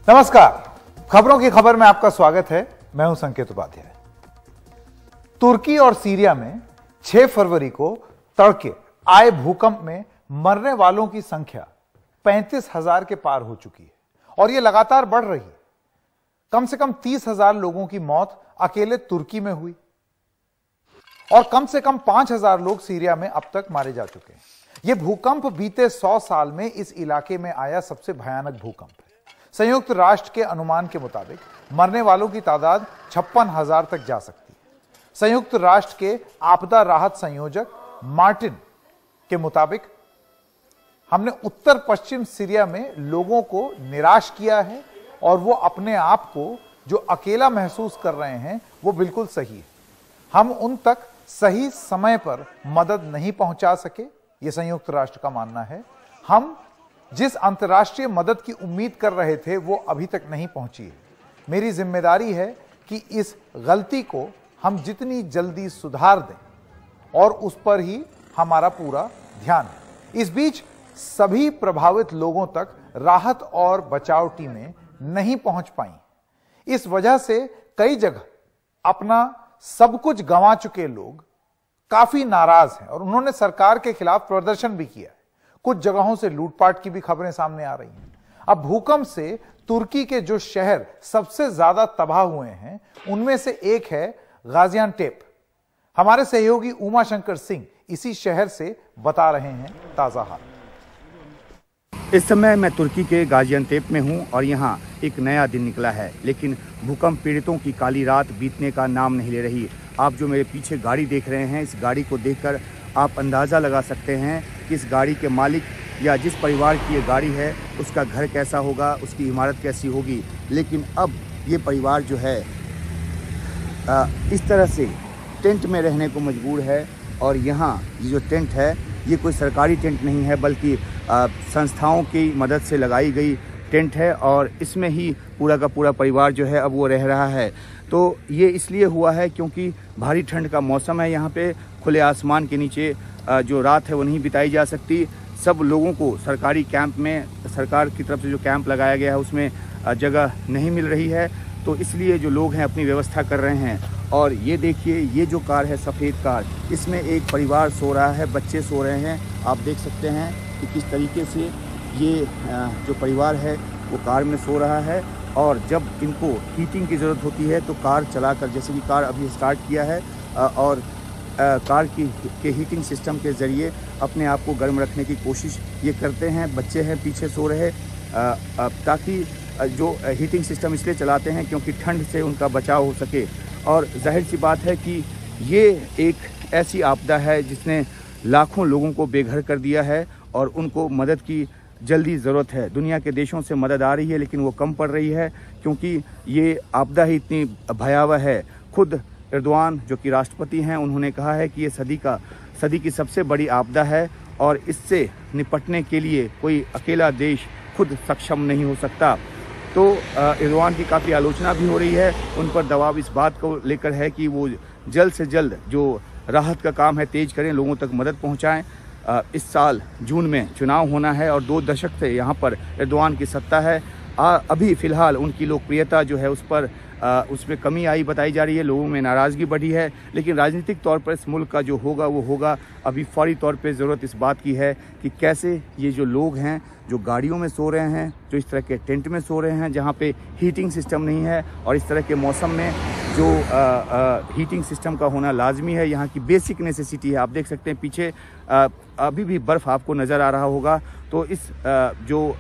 नमस्कार, खबरों की खबर में आपका स्वागत है। मैं हूं संकेत उपाध्याय। तुर्की और सीरिया में 6 फरवरी को तड़के आए भूकंप में मरने वालों की संख्या 35,000 के पार हो चुकी है और यह लगातार बढ़ रही है। कम से कम 30,000 लोगों की मौत अकेले तुर्की में हुई और कम से कम 5,000 लोग सीरिया में अब तक मारे जा चुके हैं। यह भूकंप बीते 100 साल में इस इलाके में आया सबसे भयानक भूकंप है। संयुक्त राष्ट्र के अनुमान के मुताबिक मरने वालों की तादाद 56,000 तक जा सकती है। संयुक्त राष्ट्र के आपदा राहत संयोजक मार्टिन के मुताबिक हमने उत्तर पश्चिम सीरिया में लोगों को निराश किया है और वो अपने आप को जो अकेला महसूस कर रहे हैं वो बिल्कुल सही है। हम उन तक सही समय पर मदद नहीं पहुंचा सके, ये संयुक्त राष्ट्र का मानना है। हम जिस अंतर्राष्ट्रीय मदद की उम्मीद कर रहे थे वो अभी तक नहीं पहुंची है। मेरी जिम्मेदारी है कि इस गलती को हम जितनी जल्दी सुधार दें और उस पर ही हमारा पूरा ध्यान है। इस बीच सभी प्रभावित लोगों तक राहत और बचाव टीमें नहीं पहुंच पाई। इस वजह से कई जगह अपना सब कुछ गंवा चुके लोग काफी नाराज हैं और उन्होंने सरकार के खिलाफ प्रदर्शन भी किया है। कुछ जगहों से लूटपाट की भी खबरें सामने आ रही हैं। अब भूकंप से तुर्की के जो शहर सबसे ज्यादा तबाह हुए हैं उनमें से एक है गाजियानटेप। हमारे सहयोगी उमा शंकर सिंह इसी शहर से बता रहे हैं ताजा हाल। इस समय मैं तुर्की के गाजियानटेप में हूं और यहां एक नया दिन निकला है, लेकिन भूकंप पीड़ितों की काली रात बीतने का नाम नहीं ले रही। आप जो मेरे पीछे गाड़ी देख रहे हैं, इस गाड़ी को देखकर आप अंदाज़ा लगा सकते हैं कि इस गाड़ी के मालिक या जिस परिवार की ये गाड़ी है उसका घर कैसा होगा, उसकी इमारत कैसी होगी। लेकिन अब ये परिवार जो है इस तरह से टेंट में रहने को मजबूर है और यहाँ ये जो टेंट है ये कोई सरकारी टेंट नहीं है बल्कि संस्थाओं की मदद से लगाई गई टेंट है और इसमें ही पूरा का पूरा परिवार जो है अब वो रह रहा है। तो ये इसलिए हुआ है क्योंकि भारी ठंड का मौसम है। यहाँ पे खुले आसमान के नीचे जो रात है वो नहीं बिताई जा सकती। सब लोगों को सरकारी कैंप में, सरकार की तरफ से जो कैंप लगाया गया है उसमें जगह नहीं मिल रही है, तो इसलिए जो लोग हैं अपनी व्यवस्था कर रहे हैं। और ये देखिए, ये जो कार है सफ़ेद कार, इसमें एक परिवार सो रहा है, बच्चे सो रहे हैं। आप देख सकते हैं कि किस तरीके से ये जो परिवार है वो कार में सो रहा है और जब इनको हीटिंग की ज़रूरत होती है तो कार चलाकर, जैसे कि कार अभी स्टार्ट किया है और कार के हीटिंग सिस्टम के ज़रिए अपने आप को गर्म रखने की कोशिश ये करते हैं। बच्चे हैं पीछे सो रहे ताकि जो हीटिंग सिस्टम इसलिए चलाते हैं क्योंकि ठंड से उनका बचाव हो सके। और जाहिर सी बात है कि ये एक ऐसी आपदा है जिसने लाखों लोगों को बेघर कर दिया है और उनको मदद की जल्दी ज़रूरत है। दुनिया के देशों से मदद आ रही है लेकिन वो कम पड़ रही है क्योंकि ये आपदा ही इतनी भयावह है। खुद एर्दोआन जो कि राष्ट्रपति हैं, उन्होंने कहा है कि ये सदी की सबसे बड़ी आपदा है और इससे निपटने के लिए कोई अकेला देश खुद सक्षम नहीं हो सकता। तो एर्दोआन की काफ़ी आलोचना भी हो रही है। उन पर दबाव इस बात को लेकर है कि वो जल्द से जल्द जो राहत का काम है तेज करें, लोगों तक मदद पहुंचाएं। इस साल जून में चुनाव होना है और 2 दशक से यहाँ पर एर्दोआन की सत्ता है। अभी फ़िलहाल उनकी लोकप्रियता जो है उसमें कमी आई बताई जा रही है, लोगों में नाराज़गी बढ़ी है। लेकिन राजनीतिक तौर पर इस मुल्क का जो होगा वो होगा। अभी फौरी तौर पे ज़रूरत इस बात की है कि कैसे ये जो लोग हैं जो गाड़ियों में सो रहे हैं, जो इस तरह के टेंट में सो रहे हैं जहाँ पे हीटिंग सिस्टम नहीं है और इस तरह के मौसम में जो हीटिंग सिस्टम का होना लाजमी है, यहाँ की बेसिक नेसेसिटी है। आप देख सकते हैं पीछे अभी भी बर्फ़ आपको नज़र आ रहा होगा। तो इस जो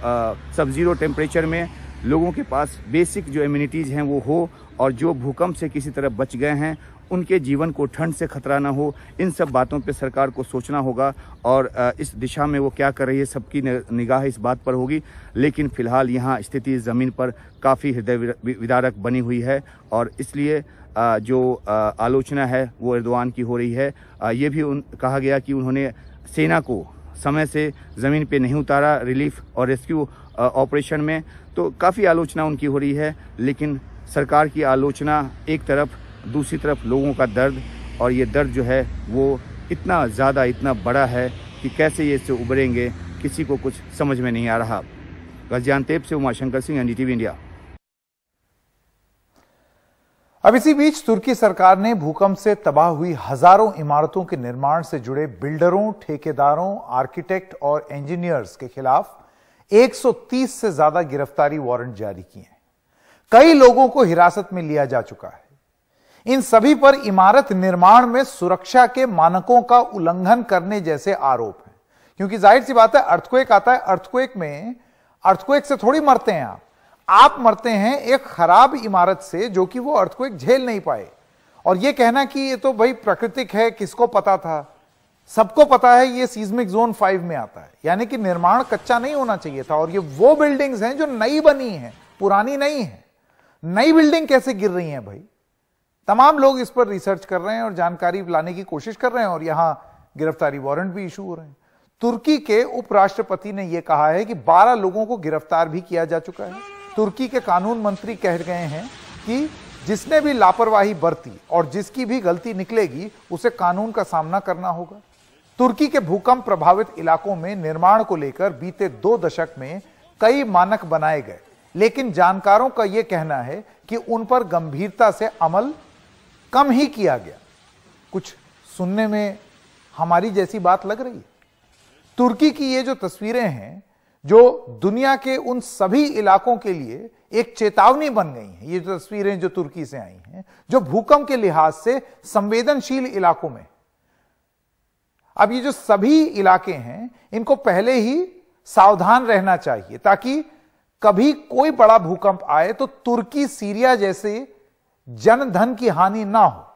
सब ज़ीरो टेम्परेचर में लोगों के पास बेसिक जो एम्यूनिटीज़ हैं वो हो और जो भूकंप से किसी तरह बच गए हैं उनके जीवन को ठंड से खतरा ना हो, इन सब बातों पे सरकार को सोचना होगा और इस दिशा में वो क्या कर रही है सबकी निगाह इस बात पर होगी। लेकिन फ़िलहाल यहाँ स्थिति ज़मीन पर काफ़ी हृदय विदारक बनी हुई है और इसलिए जो आलोचना है वो एर्दोआन की हो रही है। ये भी कहा गया कि उन्होंने सेना को समय से ज़मीन पे नहीं उतारा रिलीफ और रेस्क्यू ऑपरेशन में, तो काफ़ी आलोचना उनकी हो रही है। लेकिन सरकार की आलोचना एक तरफ, दूसरी तरफ लोगों का दर्द, और ये दर्द जो है वो इतना ज़्यादा, इतना बड़ा है कि कैसे ये इससे उबरेंगे किसी को कुछ समझ में नहीं आ रहा। गाजियानटेप से उमा शंकर सिंह, एनडीटीवी इंडिया। अब इसी बीच तुर्की सरकार ने भूकंप से तबाह हुई हजारों इमारतों के निर्माण से जुड़े बिल्डरों, ठेकेदारों, आर्किटेक्ट और इंजीनियर्स के खिलाफ 130 से ज्यादा गिरफ्तारी वारंट जारी किए हैं। कई लोगों को हिरासत में लिया जा चुका है। इन सभी पर इमारत निर्माण में सुरक्षा के मानकों का उल्लंघन करने जैसे आरोप हैं। क्योंकि जाहिर सी बात है, अर्थक्वेक आता है, अर्थक्वेक से थोड़ी मरते हैं आप मरते हैं एक खराब इमारत से जो कि वो अर्थक्वेक झेल नहीं पाए। और ये कहना कि ये तो भाई प्राकृतिक है, किसको पता था? सबको पता है ये सीस्मिक जोन 5 में आता है, यानी कि निर्माण कच्चा नहीं होना चाहिए था। और ये वो बिल्डिंग्स हैं जो नई बनी हैं, पुरानी नहीं है। नई बिल्डिंग कैसे गिर रही हैं भाई? तमाम लोग इस पर रिसर्च कर रहे हैं और जानकारी लाने की कोशिश कर रहे हैं और यहां गिरफ्तारी वारंट भी इशू हो रहे हैं। तुर्की के उपराष्ट्रपति ने यह कहा है कि 12 लोगों को गिरफ्तार भी किया जा चुका है। तुर्की के कानून मंत्री कह गए हैं कि जिसने भी लापरवाही बरती और जिसकी भी गलती निकलेगी उसे कानून का सामना करना होगा। तुर्की के भूकंप प्रभावित इलाकों में निर्माण को लेकर बीते 2 दशक में कई मानक बनाए गए, लेकिन जानकारों का यह कहना है कि उन पर गंभीरता से अमल कम ही किया गया। कुछ सुनने में हमारी जैसी बात लग रही है। तुर्की की ये जो तस्वीरें हैं, जो दुनिया के उन सभी इलाकों के लिए एक चेतावनी बन गई हैं, ये जो तस्वीरें जो तुर्की से आई हैं, जो भूकंप के लिहाज से संवेदनशील इलाकों में। अब ये जो सभी इलाके हैं, इनको पहले ही सावधान रहना चाहिए ताकि कभी कोई बड़ा भूकंप आए तो तुर्की, सीरिया जैसे जन धन की हानि ना हो।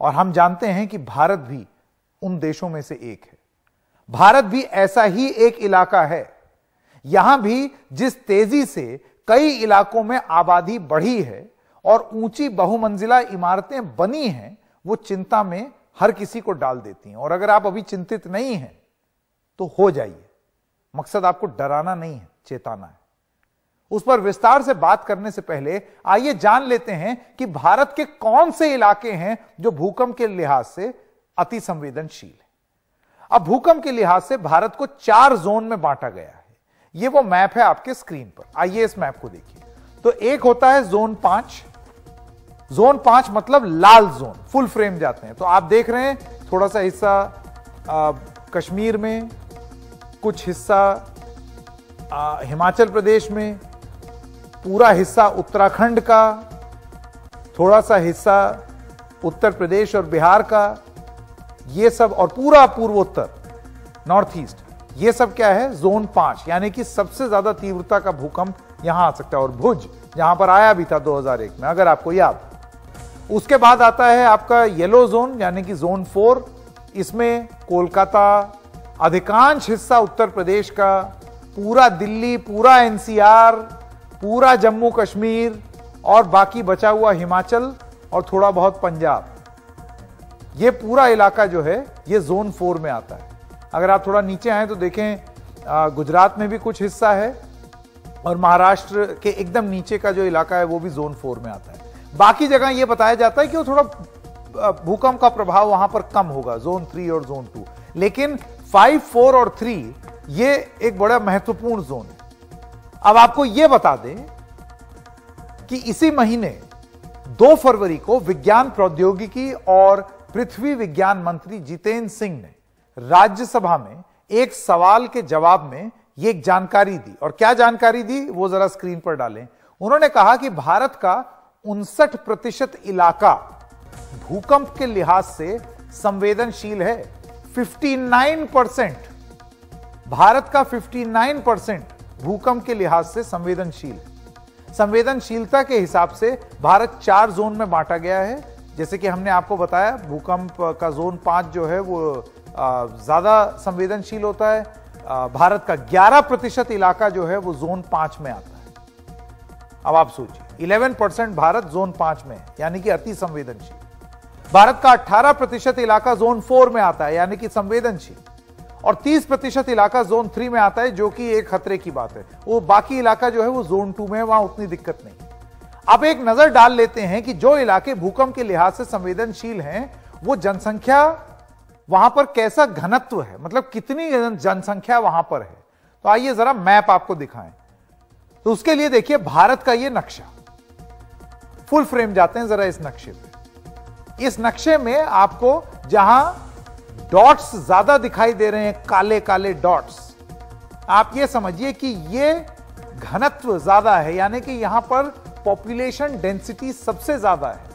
और हम जानते हैं कि भारत भी उन देशों में से एक है। भारत भी ऐसा ही एक इलाका है। यहां भी जिस तेजी से कई इलाकों में आबादी बढ़ी है और ऊंची बहुमंजिला इमारतें बनी हैं, वो चिंता में हर किसी को डाल देती हैं। और अगर आप अभी चिंतित नहीं हैं तो हो जाइए। मकसद आपको डराना नहीं है, चेताना है। उस पर विस्तार से बात करने से पहले आइए जान लेते हैं कि भारत के कौन से इलाके हैं जो भूकंप के लिहाज से अति संवेदनशील है। अब भूकंप के लिहाज से भारत को 4 जोन में बांटा गया है। यह वो मैप है आपके स्क्रीन पर। आइए इस मैप को देखिए। तो एक होता है जोन 5। जोन 5 मतलब लाल जोन, फुल फ्रेम जाते हैं। तो आप देख रहे हैं थोड़ा सा हिस्सा कश्मीर में, कुछ हिस्सा हिमाचल प्रदेश में, पूरा हिस्सा उत्तराखंड का, थोड़ा सा हिस्सा उत्तर प्रदेश और बिहार का, ये सब, और पूरा पूर्वोत्तर, नॉर्थ ईस्ट, ये सब क्या है? जोन 5, यानी कि सबसे ज्यादा तीव्रता का भूकंप यहां आ सकता है। और भुज जहां पर आया भी था 2001 में, अगर आपको याद। उसके बाद आता है आपका येलो जोन, यानी कि जोन 4। इसमें कोलकाता, अधिकांश हिस्सा उत्तर प्रदेश का, पूरा दिल्ली, पूरा एनसीआर, पूरा जम्मू कश्मीर और बाकी बचा हुआ हिमाचल और थोड़ा बहुत पंजाब, ये पूरा इलाका जो है ये जोन 4 में आता है। अगर आप थोड़ा नीचे आए तो देखें गुजरात में भी कुछ हिस्सा है और महाराष्ट्र के एकदम नीचे का जो इलाका है वो भी जोन 4 में आता है। बाकी जगह ये बताया जाता है कि वो थोड़ा भूकंप का प्रभाव वहां पर कम होगा, जोन 3 और जोन 2। लेकिन 5, 4 और 3 ये एक बड़ा महत्वपूर्ण जोन है। अब आपको यह बता दें कि इसी महीने 2 फरवरी को विज्ञान प्रौद्योगिकी और पृथ्वी विज्ञान मंत्री जितेंद्र सिंह ने राज्यसभा में एक सवाल के जवाब में यह एक जानकारी दी। और क्या जानकारी दी वो जरा स्क्रीन पर डालें। उन्होंने कहा कि भारत का 59% इलाका भूकंप के लिहाज से संवेदनशील है। 59%, भारत का 59% भूकंप के लिहाज से संवेदनशील है। संवेदनशीलता के हिसाब से भारत 4 जोन में बांटा गया है। जैसे कि हमने आपको बताया, भूकंप का जोन 5 जो है वो ज्यादा संवेदनशील होता है। भारत का 11% इलाका जो है वो जोन 5 में आता है। अब आप सोचिए, 11% भारत जोन 5 में है, यानी कि अति संवेदनशील। भारत का 18% इलाका जोन 4 में आता है, यानी कि संवेदनशील। और 30% इलाका जोन 3 में आता है, जो कि एक खतरे की बात है। वो बाकी इलाका जो है वो जोन 2 में है, वहां उतनी दिक्कत नहीं। अब एक नजर डाल लेते हैं कि जो इलाके भूकंप के लिहाज से संवेदनशील हैं, वो जनसंख्या वहां पर कैसा घनत्व है, मतलब कितनी जनसंख्या वहां पर है। तो आइए जरा मैप आपको दिखाएं। तो उसके लिए देखिए भारत का यह नक्शा। फुल फ्रेम जाते हैं जरा इस नक्शे पे। इस नक्शे में आपको जहां डॉट्स ज्यादा दिखाई दे रहे हैं, काले काले डॉट्स, आप ये समझिए कि ये घनत्व ज्यादा है, यानी कि यहां पर पॉपुलेशन डेंसिटी सबसे ज्यादा है।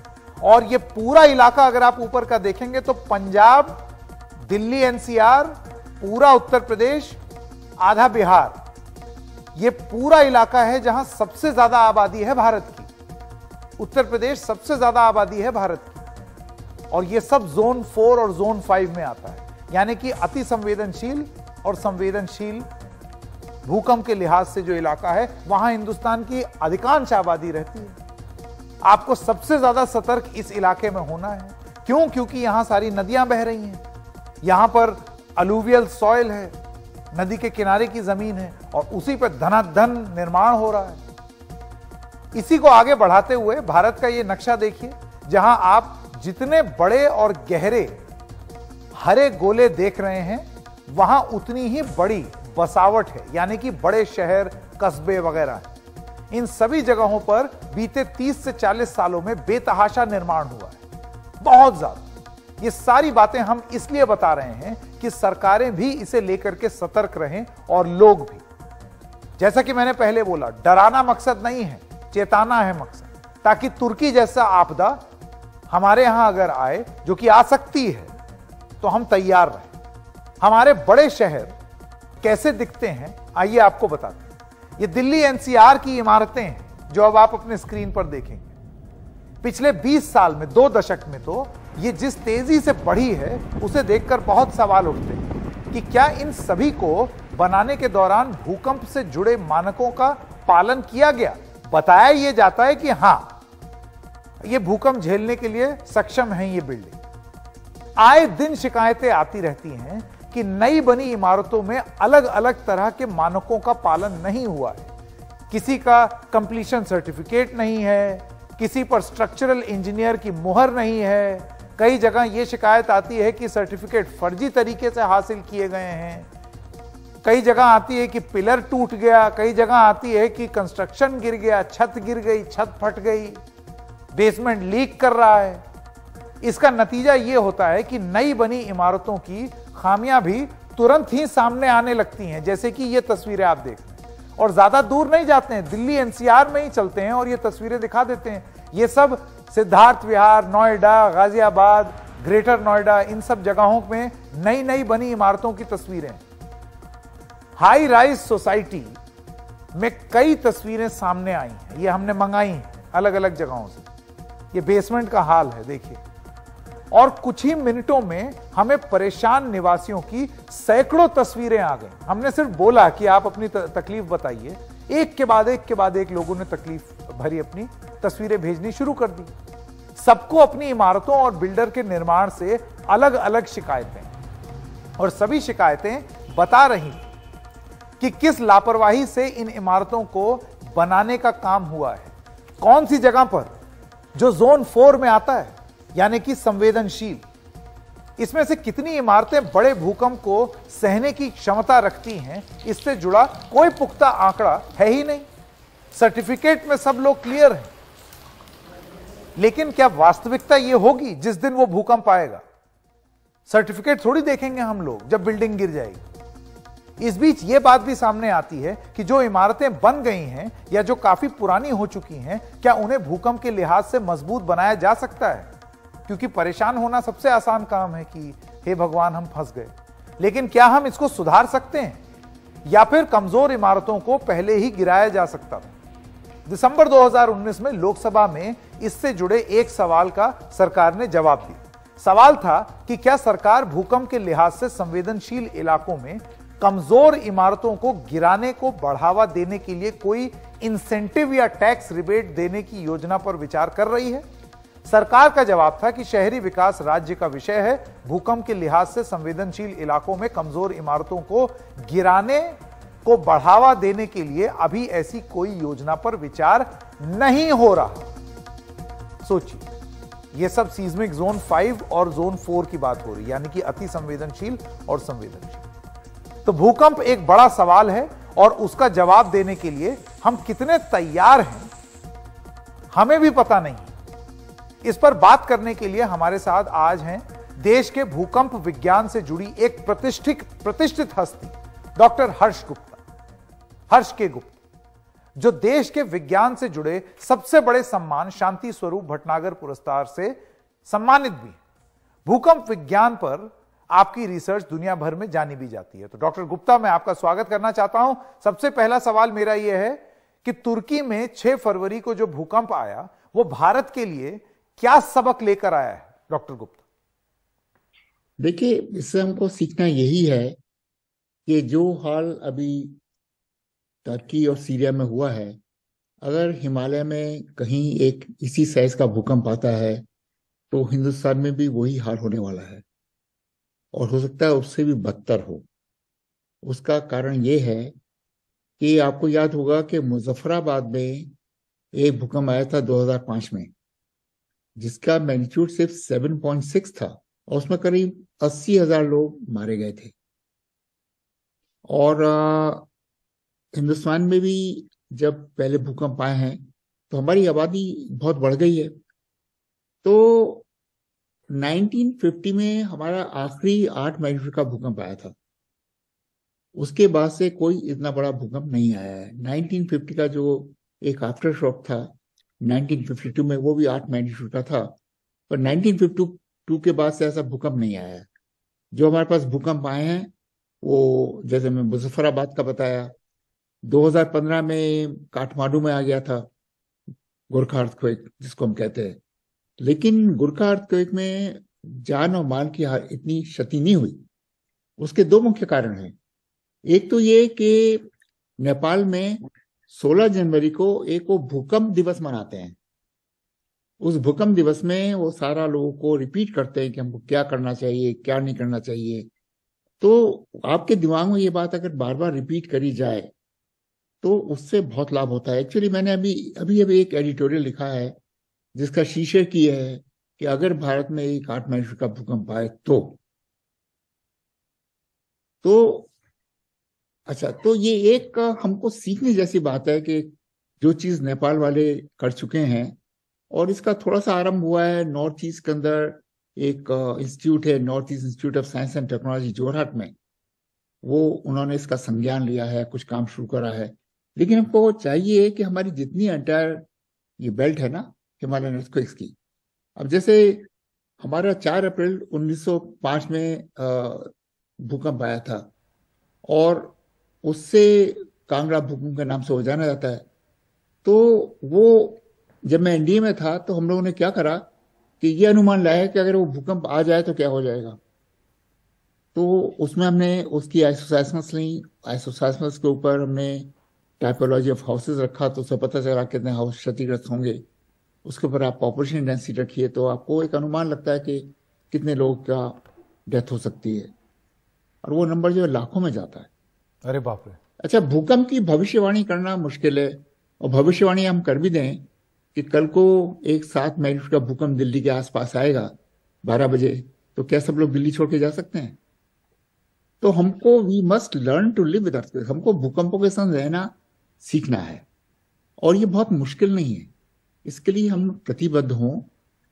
और ये पूरा इलाका अगर आप ऊपर का देखेंगे तो पंजाब, दिल्ली एनसीआर, पूरा उत्तर प्रदेश, आधा बिहार, ये पूरा इलाका है जहां सबसे ज्यादा आबादी है भारत की। उत्तर प्रदेश सबसे ज्यादा आबादी है भारत की, और ये सब जोन 4 और जोन 5 में आता है, यानी कि अति संवेदनशील और संवेदनशील भूकंप के लिहाज से जो इलाका है, वहां हिंदुस्तान की अधिकांश आबादी रहती है। आपको सबसे ज्यादा सतर्क इस इलाके में होना है। क्यों? क्योंकि यहां सारी नदियां बह रही हैं, यहां पर अलूवियल सॉइल है, नदी के किनारे की जमीन है, और उसी पर धनाधन निर्माण हो रहा है। इसी को आगे बढ़ाते हुए भारत का ये नक्शा देखिए, जहां आप जितने बड़े और गहरे हरे गोले देख रहे हैं, वहां उतनी ही बड़ी बसावट है, यानी कि बड़े शहर, कस्बे वगैरह है। इन सभी जगहों पर बीते 30 से 40 सालों में बेतहाशा निर्माण हुआ है, बहुत ज्यादा। ये सारी बातें हम इसलिए बता रहे हैं कि सरकारें भी इसे लेकर के सतर्क रहें, और लोग भी। जैसा कि मैंने पहले बोला, डराना मकसद नहीं है, चेताना है मकसद, ताकि तुर्की जैसा आपदा हमारे यहां अगर आए, जो कि आ सकती है, तो हम तैयार रहें। हमारे बड़े शहर कैसे दिखते हैं, आइए आपको बताते हैं। ये दिल्ली एनसीआर की इमारतें हैं जो अब आप अपने स्क्रीन पर देखेंगे। पिछले 20 साल में, 2 दशक में तो ये जिस तेजी से बढ़ी है, उसे देखकर बहुत सवाल उठते हैं कि क्या इन सभी को बनाने के दौरान भूकंप से जुड़े मानकों का पालन किया गया। बताया यह जाता है कि हां, ये भूकंप झेलने के लिए सक्षम है ये बिल्डिंग। आए दिन शिकायतें आती रहती हैं कि नई बनी इमारतों में अलग अलग तरह के मानकों का पालन नहीं हुआ है। किसी का कंप्लीशन सर्टिफिकेट नहीं है, किसी पर स्ट्रक्चरल इंजीनियर की मुहर नहीं है। कई जगह यह शिकायत आती है कि सर्टिफिकेट फर्जी तरीके से हासिल किए गए हैं। कई जगह आती है कि पिलर टूट गया, कई जगह आती है कि कंस्ट्रक्शन गिर गया, छत गिर गई, छत फट गई, बेसमेंट लीक कर रहा है। इसका नतीजा यह होता है कि नई बनी इमारतों की खामियां भी तुरंत ही सामने आने लगती हैं, जैसे कि ये तस्वीरें आप देख रहे हैं। और ज्यादा दूर नहीं जाते हैं, दिल्ली एनसीआर में ही चलते हैं और ये तस्वीरें दिखा देते हैं। ये सब सिद्धार्थ विहार, नोएडा, गाजियाबाद, ग्रेटर नोएडा, इन सब जगहों में नई नई बनी इमारतों की तस्वीरें। हाई राइज सोसाइटी में कई तस्वीरें सामने आई हैं, ये हमने मंगाई हैं अलग अलग जगहों से। ये बेसमेंट का हाल है, देखिए। और कुछ ही मिनटों में हमें परेशान निवासियों की सैकड़ों तस्वीरें आ गई। हमने सिर्फ बोला कि आप अपनी तकलीफ बताइए, एक के बाद एक लोगों ने तकलीफ भरी अपनी तस्वीरें भेजनी शुरू कर दी। सबको अपनी इमारतों और बिल्डर के निर्माण से अलग अलग शिकायतें, और सभी शिकायतें बता रही कि किस लापरवाही से इन इमारतों को बनाने का काम हुआ है। कौन सी जगह पर, जो जोन 4 में आता है, यानी कि संवेदनशील, इसमें से कितनी इमारतें बड़े भूकंप को सहने की क्षमता रखती हैं, इससे जुड़ा कोई पुख्ता आंकड़ा है ही नहीं। सर्टिफिकेट में सब लोग क्लियर हैं, लेकिन क्या वास्तविकता यह होगी जिस दिन वो भूकंप आएगा? सर्टिफिकेट थोड़ी देखेंगे हम लोग जब बिल्डिंग गिर जाएगी। इस बीच यह बात भी सामने आती है कि जो इमारतें बन गई हैं या जो काफी पुरानी हो चुकी हैं, क्या उन्हें भूकंप के लिहाज से मजबूत बनाया जा सकता है? क्योंकि परेशान होना सबसे आसान काम है कि हे भगवान हम फंस गए। लेकिन क्या हम इसको सुधार सकते हैं, या फिर कमजोर इमारतों को पहले ही गिराया जा सकता था? दिसंबर 2019 में लोकसभा में इससे जुड़े एक सवाल का सरकार ने जवाब दिया। सवाल था कि क्या सरकार भूकंप के लिहाज से संवेदनशील इलाकों में कमजोर इमारतों को गिराने को बढ़ावा देने के लिए कोई इंसेंटिव या टैक्स रिबेट देने की योजना पर विचार कर रही है? सरकार का जवाब था कि शहरी विकास राज्य का विषय है, भूकंप के लिहाज से संवेदनशील इलाकों में कमजोर इमारतों को गिराने को बढ़ावा देने के लिए अभी ऐसी कोई योजना पर विचार नहीं हो रहा। सोचिए, यह सब सीस्मिक जोन 5 और जोन 4 की बात हो रही है, यानी कि अति संवेदनशील और संवेदनशील। तो भूकंप एक बड़ा सवाल है, और उसका जवाब देने के लिए हम कितने तैयार हैं, हमें भी पता नहीं। इस पर बात करने के लिए हमारे साथ आज हैं देश के भूकंप विज्ञान से जुड़ी एक प्रतिष्ठित हस्ती डॉक्टर हर्ष के गुप्ता, जो देश के विज्ञान से जुड़े सबसे बड़े सम्मान शांति स्वरूप भटनागर पुरस्कार से सम्मानित भी हैं। भूकंप विज्ञान पर आपकी रिसर्च दुनिया भर में जानी भी जाती है। तो डॉक्टर गुप्ता, मैं आपका स्वागत करना चाहता हूं। सबसे पहला सवाल मेरा यह है कि तुर्की में 6 फरवरी को जो भूकंप आया वो भारत के लिए क्या सबक लेकर आया है डॉक्टर गुप्ता? देखिए, इससे हमको सीखना यही है कि जो हाल अभी टर्की और सीरिया में हुआ है, अगर हिमालय में कहीं एक इसी साइज का भूकंप आता है तो हिंदुस्तान में भी वही हाल होने वाला है, और हो सकता है उससे भी बदतर हो। उसका कारण ये है कि आपको याद होगा कि मुजफ्फराबाद में एक भूकंप आया था 2005 में, जिसका मैग्नीट्यूड सिर्फ 7.6 था और उसमें करीब 80,000 लोग मारे गए थे। और हिंदुस्तान में भी जब पहले भूकंप आए हैं तो हमारी आबादी बहुत बढ़ गई है। तो 1950 में हमारा आखिरी 8 मैग्नीट्यूड का भूकंप आया था। उसके बाद से कोई इतना बड़ा भूकंप नहीं आया है। 1950 का जो एक आफ्टर शॉक था 1952 में, वो भी 8 मैग्नीट्यूड का था, पर 1952 के बाद से ऐसा भूकंप नहीं आया है। जो हमारे पास भूकंप आए हैं वो, जैसे मैं मुजफ्फराबाद का बताया, 2015 में काठमांडू में आ गया था गोरखा अर्थक्वेक जिसको हम कहते हैं। लेकिन गोरखा अर्थक्वेक में जान और माल की इतनी क्षति नहीं हुई। उसके 2 मुख्य कारण हैं। एक तो ये कि नेपाल में 16 जनवरी को एक वो भूकंप दिवस मनाते हैं। उस भूकंप दिवस में वो सारा लोगों को रिपीट करते हैं कि हमको क्या करना चाहिए, क्या नहीं करना चाहिए। तो आपके दिमाग में ये बात अगर बार बार रिपीट करी जाए तो उससे बहुत लाभ होता है। एक्चुअली मैंने अभी एक एडिटोरियल लिखा है जिसका शीर्षक ये है कि अगर भारत में एक 8 मैग्नीट्यूड का भूकंप आए तो अच्छा, तो ये एक हमको सीखने जैसी बात है कि जो चीज नेपाल वाले कर चुके हैं, और इसका थोड़ा सा आरंभ हुआ है नॉर्थ ईस्ट के अंदर। एक इंस्टीट्यूट है, north east institute of science and technology Jorhat में, वो उन्होंने इसका संज्ञान लिया है, कुछ काम शुरू करा है। लेकिन हमको चाहिए कि हमारी जितनी एंटायर ये बेल्ट है ना हिमालयन अर्थक्वेक्स की, अब जैसे हमारा 4 अप्रैल 1905 में भूकंप आया था और उससे कांगड़ा भूकंप के नाम से वो जाना जाता है। तो वो जब मैं एनडीए में था तो हम लोगों ने क्या करा कि ये अनुमान लाया कि अगर वो भूकंप आ जाए तो क्या हो जाएगा। तो उसमें हमने उसकी आइसोसेismos ली। आइसोसेismos के ऊपर हमने टाइपोलॉजी ऑफ हाउसेज रखा, तो उसे पता चला कितने हाउस क्षतिग्रस्त होंगे। उसके ऊपर आप पॉपुलेशन डेंसिटी रखिए तो आपको एक अनुमान लगता है कि कितने लोगों का डेथ हो सकती है, और वो नंबर जो है लाखों में जाता है। अरे बाप रे। अच्छा, भूकंप की भविष्यवाणी करना मुश्किल है, और भविष्यवाणी हम कर भी दें कि कल को एक 7 मैग्नीट्यूड का भूकंप दिल्ली के आसपास आएगा 12 बजे, तो क्या सब लोग दिल्ली छोड़ के जा सकते हैं? तो हमको we must learn to live with earthquake. हमको भूकंपों के साथ रहना सीखना है, और ये बहुत मुश्किल नहीं है। इसके लिए हम प्रतिबद्ध हों,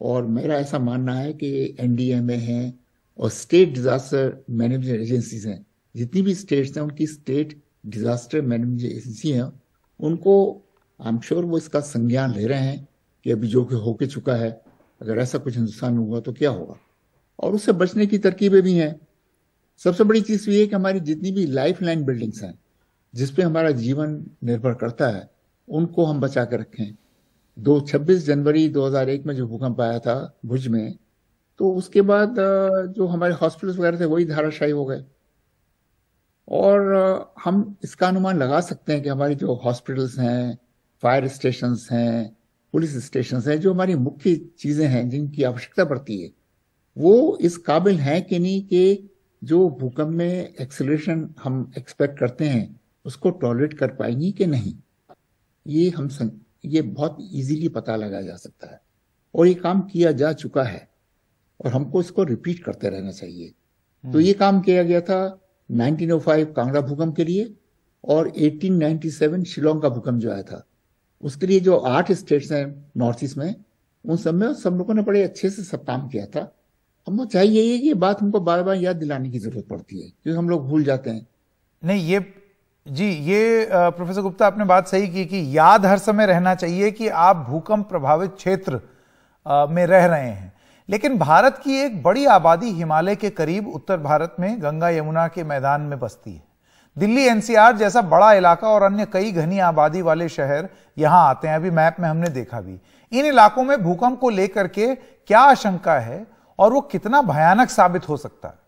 और मेरा ऐसा मानना है कि एनडीएमए है और स्टेट डिजास्टर मैनेजमेंट एजेंसीज हैं, जितनी भी स्टेट्स हैं उनकी स्टेट डिजास्टर मैनेजमेंट एजेंसी हैं, उनको आई एम श्योर वो इसका संज्ञान ले रहे हैं कि अभी जो कि होके चुका है, अगर ऐसा कुछ हिंदुस्तान में हुआ तो क्या होगा, और उससे बचने की तरकीबें भी हैं। सबसे बड़ी चीज ये है कि हमारी जितनी भी लाइफ लाइन बिल्डिंग्स हैं जिसपे हमारा जीवन निर्भर करता है, उनको हम बचा कर रखें। 26 जनवरी 2001 में जो भूकंप आया था भुज में, तो उसके बाद जो हमारे हॉस्पिटल्स वगैरह थे वही धाराशायी हो गए। और हम इसका अनुमान लगा सकते हैं कि हमारी जो हॉस्पिटल्स हैं, फायर स्टेशंस हैं, पुलिस स्टेशंस हैं, जो हमारी मुख्य चीजें हैं जिनकी आवश्यकता पड़ती है, वो इस काबिल हैं कि नहीं कि जो भूकंप में एक्सेलरेशन हम एक्सपेक्ट करते हैं उसको टॉलरेट कर पाएंगी कि नहीं। ये बहुत इजीली पता लगाया जा सकता है, और ये काम किया जा चुका है, और हमको इसको रिपीट करते रहना चाहिए। तो ये काम किया गया था 1905 कांगड़ा भूकंप के लिए, और 1897 शिलोंग का भूकंप जो आया था उसके लिए जो 8 स्टेट्स हैं नॉर्थ ईस्ट में, उन सब में सब लोगों ने बड़े अच्छे से सब काम किया था। हमको चाहिए यही है कि ये बात हमको बार बार याद दिलाने की जरूरत पड़ती है, क्योंकि हम लोग भूल जाते हैं। नहीं, ये प्रोफेसर गुप्ता आपने बात सही की कि याद हर समय रहना चाहिए कि आप भूकंप प्रभावित क्षेत्र में रह रहे हैं। लेकिन भारत की एक बड़ी आबादी हिमालय के करीब उत्तर भारत में गंगा यमुना के मैदान में बसती है। दिल्ली एनसीआर जैसा बड़ा इलाका और अन्य कई घनी आबादी वाले शहर यहां आते हैं। अभी मैप में हमने देखा भी। इन इलाकों में भूकंप को लेकर के क्या आशंका है और वो कितना भयानक साबित हो सकता है?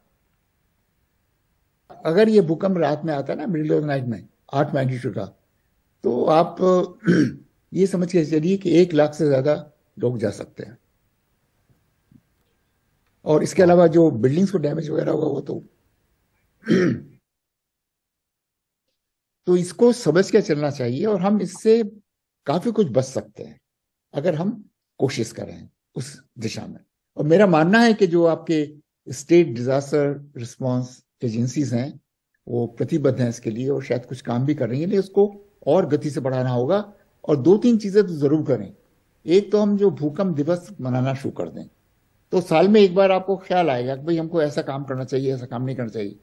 अगर ये भूकंप रात में आता है ना, मिडिल ऑफ द नाइट में 8 मैग्नीट्यूड का, तो आप ये समझ के चलिए कि 1 लाख से ज्यादा लोग जा सकते हैं। और इसके अलावा जो बिल्डिंग्स को डैमेज वगैरह होगा वो तो इसको समझ के चलना चाहिए, और हम इससे काफी कुछ बच सकते हैं अगर हम कोशिश करें उस दिशा में। और मेरा मानना है कि जो आपके स्टेट डिजास्टर रिस्पांस एजेंसीज हैं वो प्रतिबद्ध हैं इसके लिए, और शायद कुछ काम भी कर रही हैं, लेकिन उसको और गति से बढ़ाना होगा। और 2-3 चीजें तो जरूर करें। एक तो हम जो भूकंप दिवस मनाना शुरू कर दें, तो साल में एक बार आपको ख्याल आएगा कि भाई हमको ऐसा काम करना चाहिए, ऐसा काम नहीं करना चाहिए।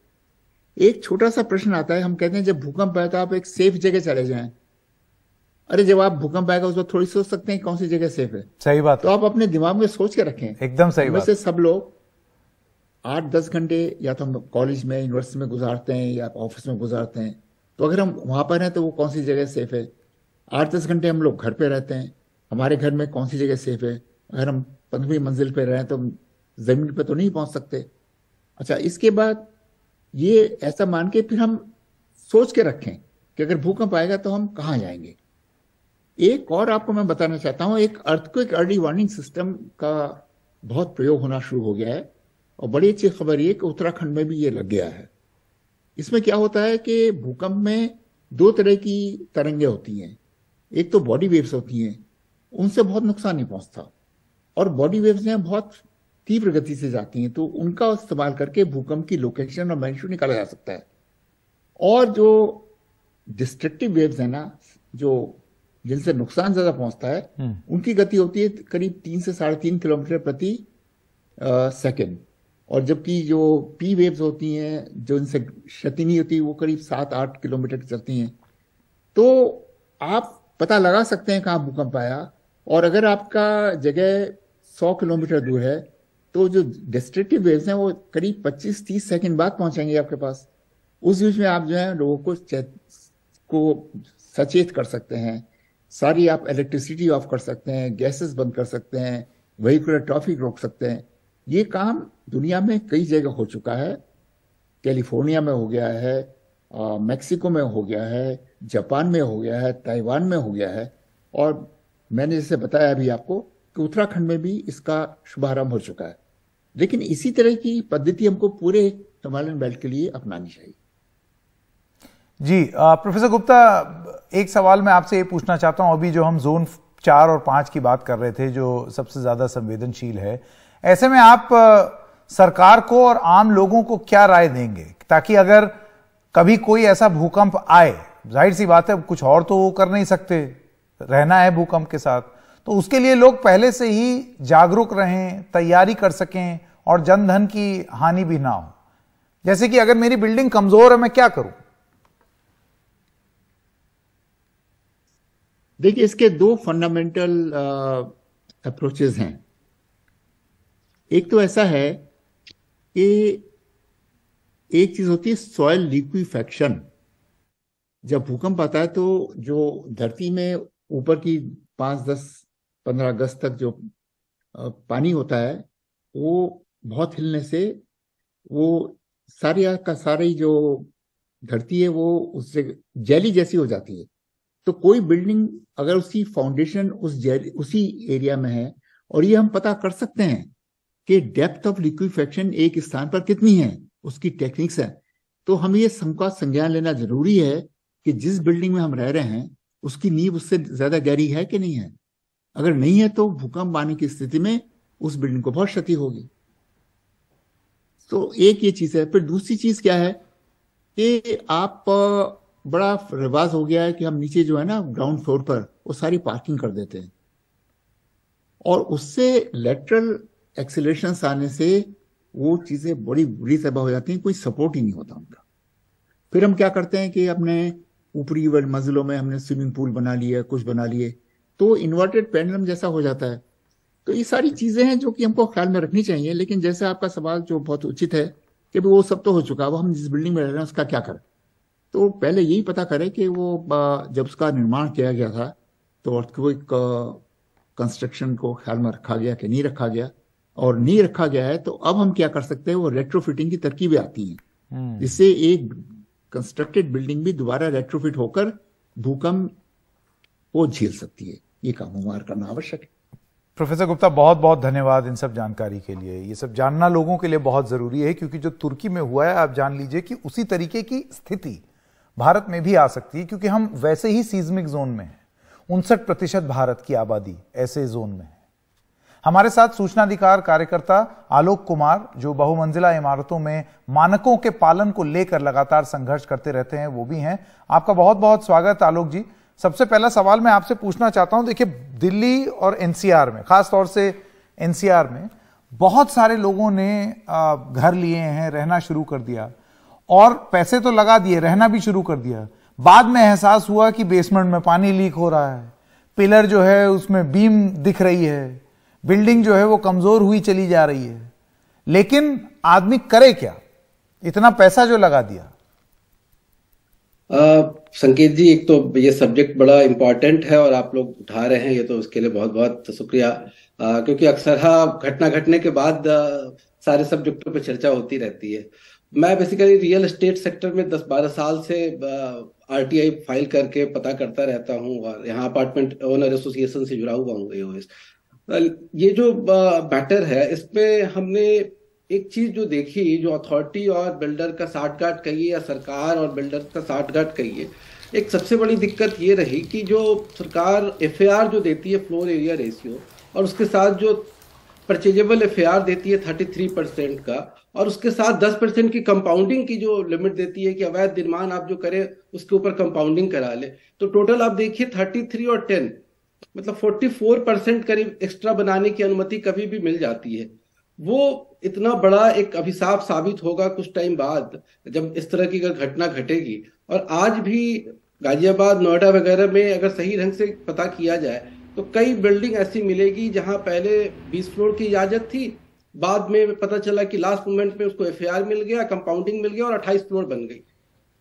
एक छोटा सा प्रश्न आता है, हम कहते हैं जब भूकंप आए तो आप एक सेफ जगह चले जाएं। अरे जब आप भूकंप आएगा उस वक्त थोड़ी सोच सकते हैं कौन सी जगह सेफ है। सही बात। तो आप अपने दिमाग में सोच के रखें। एकदम सही बात। से सब लोग 8-10 घंटे या तो हम कॉलेज में, यूनिवर्सिटी में गुजारते हैं या ऑफिस में गुजारते हैं, तो अगर हम वहां पर हैं तो वो कौन सी जगह सेफ है। 8-10 घंटे हम लोग घर पे रहते हैं, हमारे घर में कौन सी जगह सेफ है। अगर हम 15वीं मंजिल पे रहे तो जमीन पे तो नहीं पहुंच सकते। अच्छा, इसके बाद ये ऐसा मान के फिर हम सोच के रखें कि अगर भूकंप आएगा तो हम कहाँ जाएंगे। एक और आपको मैं बताना चाहता हूं, एक अर्थक्वेक अर्ली वार्निंग सिस्टम का बहुत प्रयोग होना शुरू हो गया है, और बड़ी अच्छी खबर ये कि उत्तराखंड में भी ये लग गया है। इसमें क्या होता है कि भूकंप में 2 तरह की तरंगें होती हैं। एक तो बॉडी वेव्स होती हैं, उनसे बहुत नुकसान नहीं पहुंचता, और बॉडी वेव्स हैं बहुत तीव्र गति से जाती हैं, तो उनका इस्तेमाल करके भूकंप की लोकेशन और मैग्नीट्यूड निकाला जा सकता है। और जो डिस्ट्रक्टिव वेव्स है ना, जो जिनसे नुकसान ज्यादा पहुंचता है, उनकी गति होती है करीब 3 से 3.5 किलोमीटर प्रति सेकेंड। और जबकि जो पी वेव्स होती हैं जो इनसे क्षति नहीं होती, वो करीब 7-8 किलोमीटर चलती हैं। तो आप पता लगा सकते हैं कहाँ भूकंप आया, और अगर आपका जगह 100 किलोमीटर दूर है तो जो डिस्ट्रक्टिव वेव्स हैं वो करीब 25-30 सेकंड बाद पहुंचेंगे आपके पास। उस बीच में आप जो है लोगों को सचेत कर सकते हैं, सारी आप इलेक्ट्रिसिटी ऑफ कर सकते हैं, गैसेस बंद कर सकते हैं, व्हीकुलर ट्रैफिक रोक सकते हैं। ये काम दुनिया में कई जगह हो चुका है। कैलिफोर्निया में हो गया है, मैक्सिको में हो गया है, जापान में हो गया है, ताइवान में हो गया है, और मैंने जैसे बताया अभी आपको कि उत्तराखंड में भी इसका शुभारंभ हो चुका है। लेकिन इसी तरह की पद्धति हमको पूरे हिमालयन बेल्ट के लिए अपनानी चाहिए। जी प्रोफेसर गुप्ता, एक सवाल मैं आपसे ये पूछना चाहता हूं। अभी जो हम जोन 4 और 5 की बात कर रहे थे, जो सबसे ज्यादा संवेदनशील है, ऐसे में आप सरकार को और आम लोगों को क्या राय देंगे ताकि अगर कभी कोई ऐसा भूकंप आए, जाहिर सी बात है कुछ और तो वो कर नहीं सकते, रहना है भूकंप के साथ, तो उसके लिए लोग पहले से ही जागरूक रहें, तैयारी कर सकें और जन धन की हानि भी ना हो। जैसे कि अगर मेरी बिल्डिंग कमजोर है, मैं क्या करूं? देखिए, इसके 2 फंडामेंटल अप्रोचेस हैं। एक तो ऐसा है कि एक चीज होती है सॉइल लिक्विफेक्शन। जब भूकंप आता है तो जो धरती में ऊपर की 5-10-15 गज तक जो पानी होता है, वो बहुत हिलने से वो सारी जो धरती है वो उससे जेली जैसी हो जाती है। तो कोई बिल्डिंग अगर उसकी फाउंडेशन उसी एरिया में है, और ये हम पता कर सकते हैं कि डेप्थ ऑफ लिक्विफेक्शन एक स्थान पर कितनी है, उसकी टेक्निक्स है, तो हम ये सबका संज्ञान लेना जरूरी है कि जिस बिल्डिंग में हम रह रहे हैं उसकी नींव उससे ज्यादा गहरी है कि नहीं है। अगर नहीं है तो भूकंप आने की स्थिति में उस बिल्डिंग को बहुत क्षति होगी। तो एक ये चीज है। फिर दूसरी चीज क्या है कि आप बड़ा रिवाज हो गया है कि हम नीचे जो है ना ग्राउंड फ्लोर पर वो सारी पार्किंग कर देते हैं, और उससे लेटरल एक्सीलरेशन आने से वो चीजें बड़ी बुरी तरह हो जाती हैं, कोई सपोर्ट ही नहीं होता उनका। फिर हम क्या करते हैं कि अपने ऊपरी मंजिलों में हमने स्विमिंग पूल बना लिया, कुछ बना लिए, तो इन्वर्टेड पेंडुलम जैसा हो जाता है। तो ये सारी चीजें हैं जो कि हमको ख्याल में रखनी चाहिए। लेकिन जैसे आपका सवाल जो बहुत उचित है कि वो सब तो हो चुका, अब हम जिस बिल्डिंग में रह रहे हैं उसका क्या करें। तो पहले यही पता करें कि वो जब उसका निर्माण किया गया था तो अर्थक्वेक कंस्ट्रक्शन को ख्याल में रखा गया कि नहीं रखा गया, और नहीं रखा गया है तो अब हम क्या कर सकते हैं, वो रेट्रोफिटिंग की तरकीबें आती हैं जिससे एक कंस्ट्रक्टेड बिल्डिंग भी दोबारा रेट्रोफिट होकर भूकंप को झेल सकती है। ये काम हमारा करना आवश्यक है। प्रोफेसर गुप्ता, बहुत बहुत धन्यवाद इन सब जानकारी के लिए। ये सब जानना लोगों के लिए बहुत जरूरी है, क्योंकि जो तुर्की में हुआ है, आप जान लीजिए कि उसी तरीके की स्थिति भारत में भी आ सकती है, क्योंकि हम वैसे ही सीज्मिक जोन में हैं। 59% भारत की आबादी ऐसे जोन में है। हमारे साथ सूचनाधिकार कार्यकर्ता आलोक कुमार, जो बहुमंजिला इमारतों में मानकों के पालन को लेकर लगातार संघर्ष करते रहते हैं, वो भी हैं। आपका बहुत बहुत स्वागत आलोक जी। सबसे पहला सवाल मैं आपसे पूछना चाहता हूं, देखिए दिल्ली और एनसीआर में, खासतौर से एनसीआर में बहुत सारे लोगों ने घर लिए हैं, रहना शुरू कर दिया, और पैसे तो लगा दिए, रहना भी शुरू कर दिया। बाद में एहसास हुआ कि बेसमेंट में पानी लीक हो रहा है, पिलर जो है उसमें बीम दिख रही है, बिल्डिंग जो है वो कमजोर हुई चली जा रही है। लेकिन आदमी करे क्या, इतना पैसा जो लगा दिया। संकेत जी, एक तो ये सब्जेक्ट बड़ा इम्पोर्टेंट है और आप लोग उठा रहे हैं, ये तो उसके लिए बहुत बहुत शुक्रिया। क्योंकि अक्सर घटना घटने के बाद सारे सब्जेक्टों पे चर्चा होती रहती है। मैं बेसिकली रियल एस्टेट सेक्टर में 10-12 साल से आरटीआई फाइल करके पता करता रहता हूँ, और यहाँ अपार्टमेंट ओनर एसोसिएशन से जुड़ा हुआ हूँ, एओएस। ये जो मैटर है, इसमें हमने एक चीज जो देखी, जो अथॉरिटी और बिल्डर का साठगांठ कहिए या सरकार और बिल्डर का साठगांठ कहिए, एक सबसे बड़ी दिक्कत ये रही कि जो सरकार एफएआर जो देती है, फ्लोर एरिया रेशियो, और उसके साथ जो परचेजेबल एफएआर देती है 33% का, और उसके साथ 10% की कंपाउंडिंग की जो लिमिट देती है कि अवैध निर्माण आप जो करें उसके ऊपर कंपाउंडिंग करा ले, तो टोटल आप देखिए 33 और 10, मतलब 44% करीब एक्स्ट्रा बनाने की अनुमति कभी भी मिल जाती है। वो इतना बड़ा एक अभिशाप साबित होगा कुछ टाइम बाद जब इस तरह की घटना घटेगी। और आज भी गाजियाबाद, नोएडा वगैरह में अगर सही ढंग से पता किया जाए तो कई बिल्डिंग ऐसी मिलेगी जहां पहले 20 फ्लोर की इजाजत थी, बाद में पता चला कि लास्ट मोमेंट में उसको एफएआर मिल गया, कंपाउंडिंग मिल गया और 28 फ्लोर बन गई।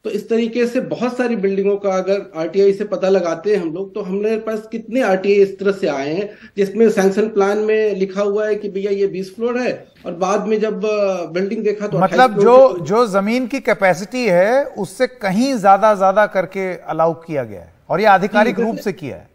तो इस तरीके से बहुत सारी बिल्डिंगों का अगर आरटीआई से पता लगाते हैं हम लोग, तो हमारे पास कितने आरटीआई इस तरह से आए हैं जिसमें सैंक्शन प्लान में लिखा हुआ है कि भैया ये 20 फ्लोर है, और बाद में जब बिल्डिंग देखा तो मतलब जो जमीन की कैपेसिटी है उससे कहीं ज्यादा करके अलाउ किया गया है, और ये आधिकारिक रूप से किया है।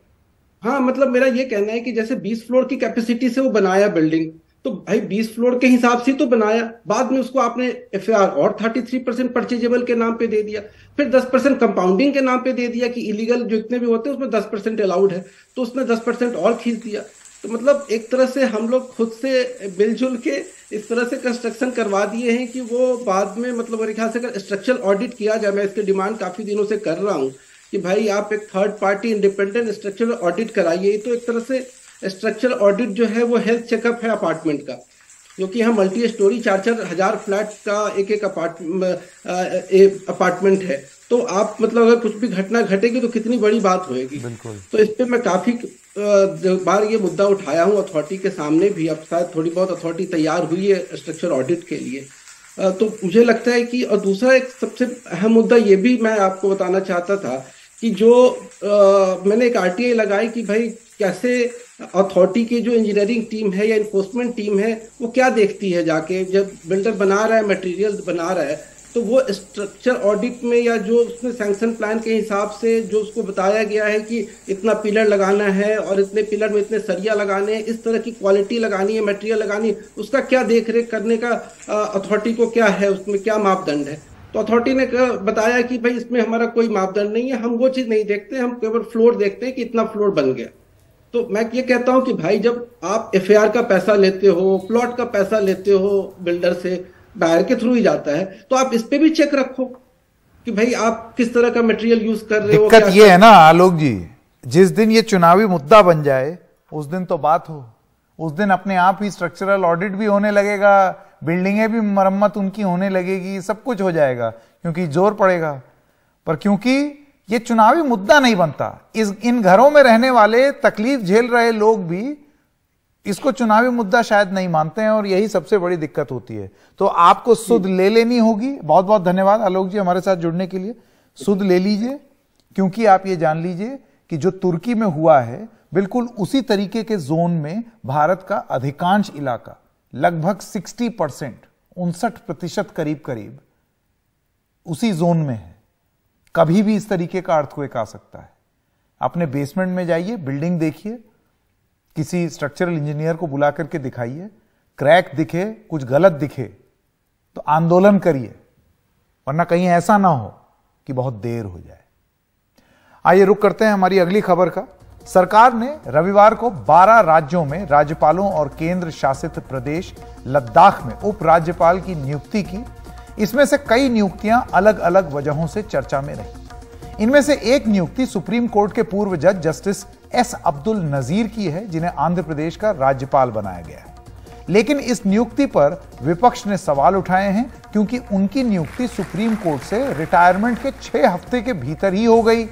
हाँ, मतलब मेरा ये कहना है कि जैसे 20 फ्लोर की कैपेसिटी से वो बनाया बिल्डिंग, तो भाई 20 फ्लोर के हिसाब से तो बनाया, बाद में उसको आपने एफआर और 33% परचेजेबल के नाम पे दे दिया, फिर 10% कंपाउंडिंग के नाम पे दे दिया कि इलीगल जो इतने भी होते हैं उसमें 10% अलाउड है, तो उसने 10% और खींच दिया। तो मतलब एक तरह से हम लोग खुद से मिलजुल के इस तरह से कंस्ट्रक्शन करवा दिए हैं कि वो बाद में, मतलब मेरे ख्याल से अगर स्ट्रक्चरल ऑडिट किया जाए, मैं इसकी डिमांड काफी दिनों से कर रहा हूँ कि भाई आप एक third party independent structural audit कराइए। तो एक तरह से स्ट्रक्चरल ऑडिट जो है वो हेल्थ चेकअप है अपार्टमेंट का, क्योंकि यहाँ मल्टी स्टोरी 4-4 हजार फ्लैट का एक अपार्टमेंट है। तो आप मतलब अगर कुछ भी घटना घटेगी तो कितनी बड़ी बात होगी। तो इस पे मैं काफी बार ये मुद्दा उठाया हूँ अथॉरिटी के सामने भी। अब शायद थोड़ी बहुत अथॉरिटी तैयार हुई है स्ट्रक्चर ऑडिट के लिए। तो मुझे लगता है कि, और दूसरा एक सबसे अहम मुद्दा ये भी मैं आपको बताना चाहता था कि जो मैंने एक आरटीआई लगाई कि भाई कैसे अथॉरिटी की जो इंजीनियरिंग टीम है या इन्फोर्समेंट टीम है वो क्या देखती है जाके, जब बिल्डर बना रहा है, मटेरियल बना रहा है, तो वो स्ट्रक्चर ऑडिट में या जो उसने सैंक्शन प्लान के हिसाब से जो उसको बताया गया है कि इतना पिलर लगाना है और इतने पिलर में इतने सरिया लगाने हैं, इस तरह की क्वालिटी लगानी है, मटेरियल लगानी है, उसका क्या देख रेख करने का अथॉरिटी को क्या है, उसमें क्या मापदंड है। तो अथॉरिटी ने बताया कि भाई इसमें हमारा कोई मापदंड नहीं है, हम वो चीज नहीं देखते, हम केवल फ्लोर देखते हैं कि इतना फ्लोर बन गया। तो मैं ये कहता हूं कि भाई जब आप एफआर का पैसा लेते हो, प्लॉट का पैसा लेते हो बिल्डर से, बाहर के थ्रू ही जाता है, तो आप इस पे भी चेक रखो कि भाई आप किस तरह का मटेरियल यूज कर रहे हो। दिक्कत ये है ना आलोक जी, जिस दिन ये चुनावी मुद्दा बन जाए उस दिन तो बात हो, उस दिन अपने आप ही स्ट्रक्चरल ऑडिट भी होने लगेगा, बिल्डिंगें भी मरम्मत उनकी होने लगेगी, सब कुछ हो जाएगा क्योंकि जोर पड़ेगा। पर क्योंकि ये चुनावी मुद्दा नहीं बनता, इन घरों में रहने वाले तकलीफ झेल रहे लोग भी इसको चुनावी मुद्दा शायद नहीं मानते हैं और यही सबसे बड़ी दिक्कत होती है। तो आपको सुध ले लेनी होगी। बहुत बहुत धन्यवाद आलोक जी हमारे साथ जुड़ने के लिए। सुध ले लीजिए, क्योंकि आप ये जान लीजिए कि जो तुर्की में हुआ है बिल्कुल उसी तरीके के जोन में भारत का अधिकांश इलाका, लगभग 60%, 59% करीब करीब उसी जोन में है। कभी भी इस तरीके का अर्थक्वेक आ सकता है। अपने बेसमेंट में जाइए, बिल्डिंग देखिए, किसी स्ट्रक्चरल इंजीनियर को बुला करके दिखाइए, क्रैक दिखे, कुछ गलत दिखे तो आंदोलन करिए, वरना कहीं ऐसा ना हो कि बहुत देर हो जाए। आइए रुक करते हैं हमारी अगली खबर का। सरकार ने रविवार को 12 राज्यों में राज्यपालों और केंद्र शासित प्रदेश लद्दाख में उपराज्यपाल की नियुक्ति की। इसमें से कई नियुक्तियां अलग अलग वजहों से चर्चा में रही। इनमें से एक नियुक्ति सुप्रीम कोर्ट के पूर्व जज जस्टिस एस अब्दुल नजीर की है, जिन्हें आंध्र प्रदेश का राज्यपाल बनाया गया है। लेकिन इस नियुक्ति पर विपक्ष ने सवाल उठाए हैं, क्योंकि उनकी नियुक्ति सुप्रीम कोर्ट से रिटायरमेंट के 6 हफ्ते के भीतर ही हो गई,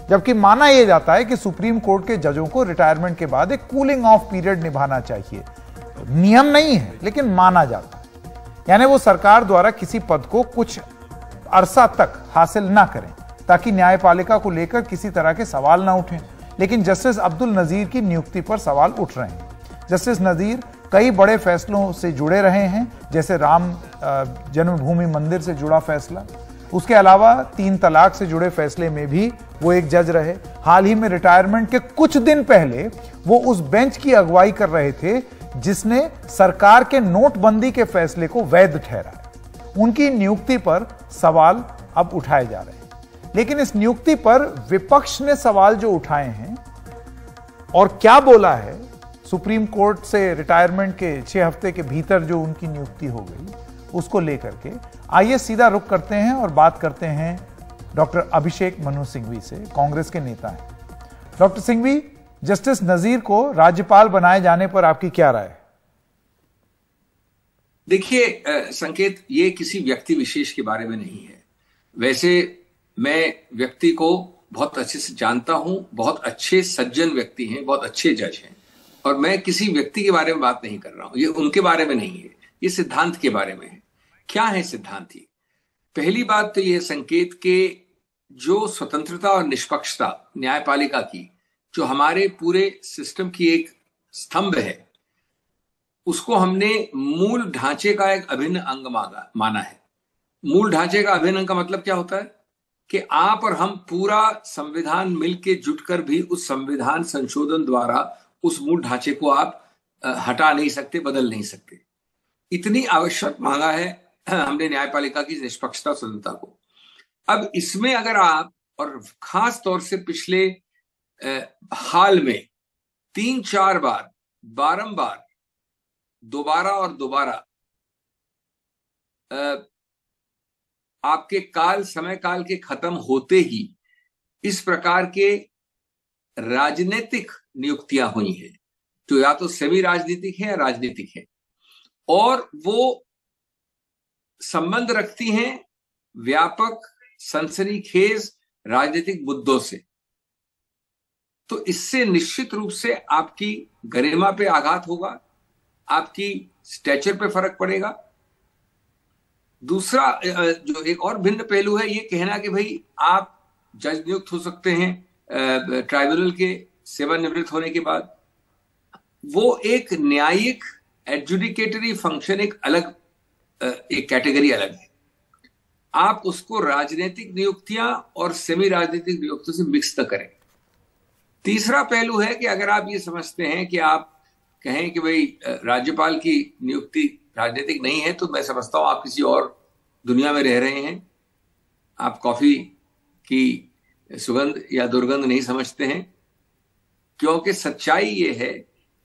जबकि माना यह जाता है कि सुप्रीम कोर्ट के जजों को रिटायरमेंट के बाद एक कूलिंग ऑफ पीरियड निभाना चाहिए। नियम नहीं है लेकिन माना जाता है, यानी वो सरकार द्वारा किसी पद को कुछ अरसा तक हासिल ना करें ताकि न्यायपालिका को लेकर किसी तरह के सवाल ना उठें। लेकिन जस्टिस अब्दुल नजीर की नियुक्ति पर सवाल उठ रहे हैं। जस्टिस नजीर कई बड़े फैसलों से जुड़े रहे हैं, जैसे राम जन्मभूमि मंदिर से जुड़ा फैसला, उसके अलावा 3 तलाक से जुड़े फैसले में भी वो एक जज रहे। हाल ही में रिटायरमेंट के कुछ दिन पहले वो उस बेंच की अगुवाई कर रहे थे जिसने सरकार के नोटबंदी के फैसले को वैध ठहराया। उनकी नियुक्ति पर सवाल अब उठाए जा रहे हैं। लेकिन इस नियुक्ति पर विपक्ष ने सवाल जो उठाए हैं और क्या बोला है, सुप्रीम कोर्ट से रिटायरमेंट के 6 हफ्ते के भीतर जो उनकी नियुक्ति हो गई, उसको लेकर के आइए सीधा रुख करते हैं और बात करते हैं डॉक्टर अभिषेक मनु सिंघवी से। कांग्रेस के नेता हैं। डॉक्टर सिंघवी, जस्टिस नजीर को राज्यपाल बनाए जाने पर आपकी क्या राय है? देखिए संकेत, ये किसी व्यक्ति विशेष के बारे में नहीं है। वैसे मैं व्यक्ति को बहुत अच्छे से जानता हूं, बहुत अच्छे सज्जन व्यक्ति हैं, बहुत अच्छे जज हैं, और मैं किसी व्यक्ति के बारे में बात नहीं कर रहा हूं। ये उनके बारे में नहीं है, ये सिद्धांत के बारे में है। क्या है सिद्धांत? ही पहली बात तो यह संकेत के जो स्वतंत्रता और निष्पक्षता न्यायपालिका की, जो हमारे पूरे सिस्टम की एक स्तंभ है, उसको हमने मूल ढांचे का एक अभिन्न अंग माना है। मूल ढांचे का अभिन्न अंग का मतलब क्या होता है कि आप और हम पूरा संविधान मिलके जुटकर भी उस संविधान संशोधन द्वारा उस मूल ढांचे को आप हटा नहीं सकते, बदल नहीं सकते। इतनी आवश्यक मांगा है हमने न्यायपालिका की निष्पक्षता स्वतंत्रता को। अब इसमें अगर आप, और खास तौर से पिछले हाल में 3-4 बार बारंबार दोबारा और दोबारा आपके समय काल के खत्म होते ही इस प्रकार के राजनीतिक नियुक्तियां हुई हैं, जो या तो सेमी राजनीतिक है या राजनीतिक है, और वो संबंध रखती हैं व्यापक सनसनीखेज राजनीतिक मुद्दों से। तो इससे निश्चित रूप से आपकी गरिमा पे आघात होगा, आपकी स्टैचर पे फर्क पड़ेगा। दूसरा जो एक और भिन्न पहलू है, ये कहना कि भाई आप जज नियुक्त हो सकते हैं ट्राइब्यूनल के सेवानिवृत्त होने के बाद, वो एक न्यायिक एडजुडिकेटरी फंक्शन एक अलग एक कैटेगरी अलग है। आप उसको राजनीतिक नियुक्तियां और सेमी राजनीतिक नियुक्तियों से मिक्स न करें। तीसरा पहलू है कि अगर आप ये समझते हैं कि आप कहें कि भाई राज्यपाल की नियुक्ति राजनीतिक नहीं है, तो मैं समझता हूं आप किसी और दुनिया में रह रहे हैं। आप कॉफी की सुगंध या दुर्गंध नहीं समझते हैं, क्योंकि सच्चाई ये है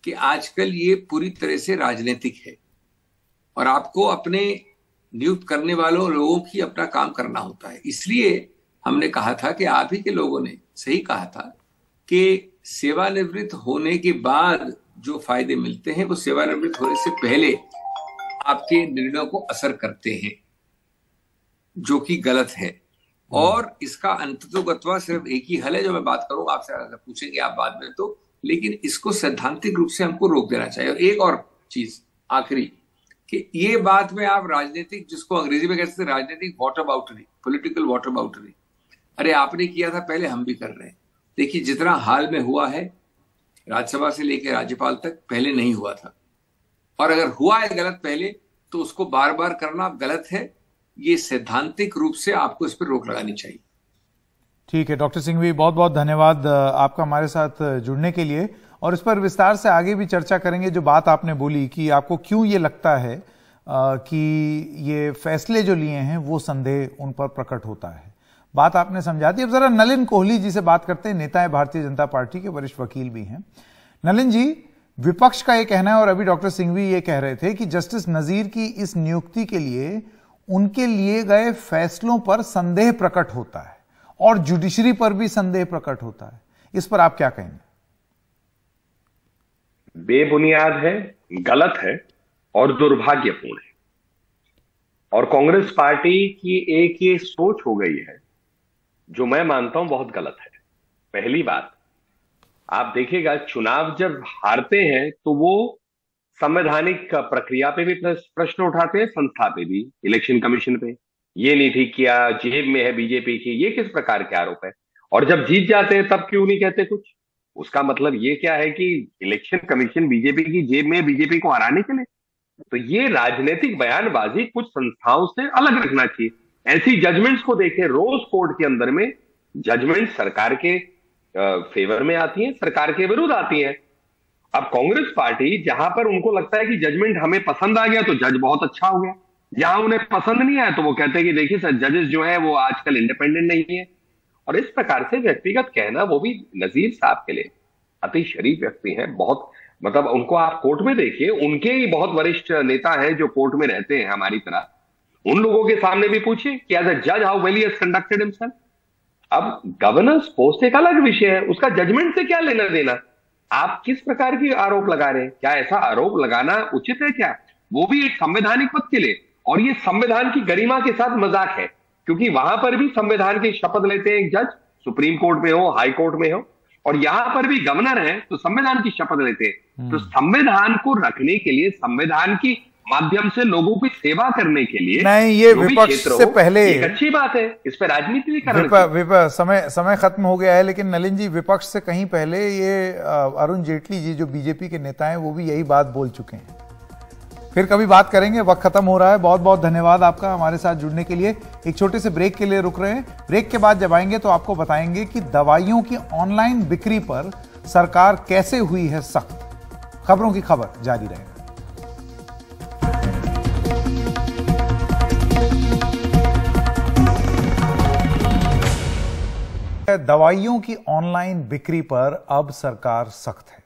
कि आजकल ये पूरी तरह से राजनीतिक है और आपको अपने नियुक्त करने वालों लोगों की अपना काम करना होता है। इसलिए हमने कहा था कि आप ही के लोगों ने सही कहा था कि सेवानिवृत्त होने के बाद जो फायदे मिलते हैं वो सेवानिवृत्त होने से पहले आपके निर्णयों को असर करते हैं, जो कि गलत है। और इसका अंततोगत्वा सिर्फ एक ही हल है जो मैं बात करूं आपसे, अगर पूछेंगे आप बाद में तो, लेकिन इसको सैद्धांतिक रूप से हमको रोक देना चाहिए। और एक और चीज आखिरी, कि ये बात में आप राजनीतिक, जिसको अंग्रेजी में कहते हैं राजनीतिक वाटर बाउटरी, पॉलिटिकल वाटर बाउटरी, अरे आपने किया था पहले, हम भी कर रहे हैं। देखिए जितना हाल में हुआ है राज्यसभा से लेकर राज्यपाल तक, पहले नहीं हुआ था। और अगर हुआ है गलत पहले, तो उसको बार बार करना गलत है। ये सैद्धांतिक रूप से आपको इस पर रोक लगानी चाहिए। ठीक है डॉक्टर सिंघवी, बहुत बहुत धन्यवाद आपका हमारे साथ जुड़ने के लिए, और इस पर विस्तार से आगे भी चर्चा करेंगे। जो बात आपने बोली कि आपको क्यों ये लगता है कि ये फैसले जो लिए हैं वो संदेह उन पर प्रकट होता है, बात आपने समझा दी। अब जरा नलिन कोहली जी से बात करते हैं, नेता है भारतीय जनता पार्टी के, वरिष्ठ वकील भी हैं। नलिन जी, विपक्ष का ये कहना है, और अभी डॉक्टर सिंघवी ये कह रहे थे कि जस्टिस नजीर की इस नियुक्ति के लिए उनके लिए गए फैसलों पर संदेह प्रकट होता है और जुडिशरी पर भी संदेह प्रकट होता है। इस पर आप क्या कहेंगे? बेबुनियाद है, गलत है और दुर्भाग्यपूर्ण है। और कांग्रेस पार्टी की एक ये सोच हो गई है जो मैं मानता हूं बहुत गलत है। पहली बात, आप देखिएगा चुनाव जब हारते हैं तो वो संवैधानिक प्रक्रिया पे भी प्रश्न उठाते हैं, संस्था पे भी, इलेक्शन कमीशन पे, ये नहीं ठीक किया, जेब में है बीजेपी की, ये किस प्रकार के आरोप है। और जब जीत जाते हैं तब क्यों नहीं कहते कुछ? उसका मतलब ये क्या है कि इलेक्शन कमीशन बीजेपी की जेब में है, बीजेपी को हराने के लिए? तो ये राजनीतिक बयानबाजी कुछ संस्थाओं से अलग रखना चाहिए। ऐसी जजमेंट्स को देखें, रोज कोर्ट के अंदर में जजमेंट सरकार के फेवर में आती हैं, सरकार के विरुद्ध आती हैं। अब कांग्रेस पार्टी जहां पर उनको लगता है कि जजमेंट हमें पसंद आ गया तो जज बहुत अच्छा हो गया, जहां उन्हें पसंद नहीं आया तो वो कहते हैं कि देखिए सर, जजेस जो है वो आजकल इंडिपेंडेंट नहीं है। और इस प्रकार से व्यक्तिगत कहना, वो भी नजीर साहब के लिए अति शरीफ व्यक्ति हैं, बहुत मतलब उनको आप कोर्ट में देखिए, उनके ही बहुत वरिष्ठ नेता हैं जो कोर्ट में रहते हैं हमारी तरह, उन लोगों के सामने भी पूछिए कि एज अ जज how well he has conducted himself. अब गवर्नेंस पोस्ट एक अलग विषय है, उसका जजमेंट से क्या लेना देना? आप किस प्रकार की आरोप लगा रहे हैं? क्या ऐसा आरोप लगाना उचित है क्या? वो भी एक संवैधानिक पद के लिए। और ये संविधान की गरिमा के साथ मजाक है, क्योंकि वहां पर भी संविधान की शपथ लेते हैं एक जज, सुप्रीम कोर्ट में हो, हाई कोर्ट में हो, और यहां पर भी गवर्नर है तो संविधान की शपथ लेते हैं। तो संविधान को रखने के लिए, संविधान की माध्यम से लोगों की सेवा करने के लिए, नहीं, ये विपक्ष से पहले एक अच्छी बात है, इस पर राजनीति भी करना। समय खत्म हो गया है, लेकिन नलिन जी, विपक्ष से कहीं पहले ये अरुण जेटली जी जो बीजेपी के नेता हैं वो भी यही बात बोल चुके हैं। फिर कभी बात करेंगे, वक्त खत्म हो रहा है। बहुत बहुत धन्यवाद आपका हमारे साथ जुड़ने के लिए। एक छोटे से ब्रेक के लिए रुक रहे हैं। ब्रेक के बाद जब आएंगे तो आपको बताएंगे कि दवाइयों की ऑनलाइन बिक्री पर सरकार कैसे हुई है सख्त। खबरों की खबर जारी रहेगा। दवाइयों की ऑनलाइन बिक्री पर अब सरकार सख्त है।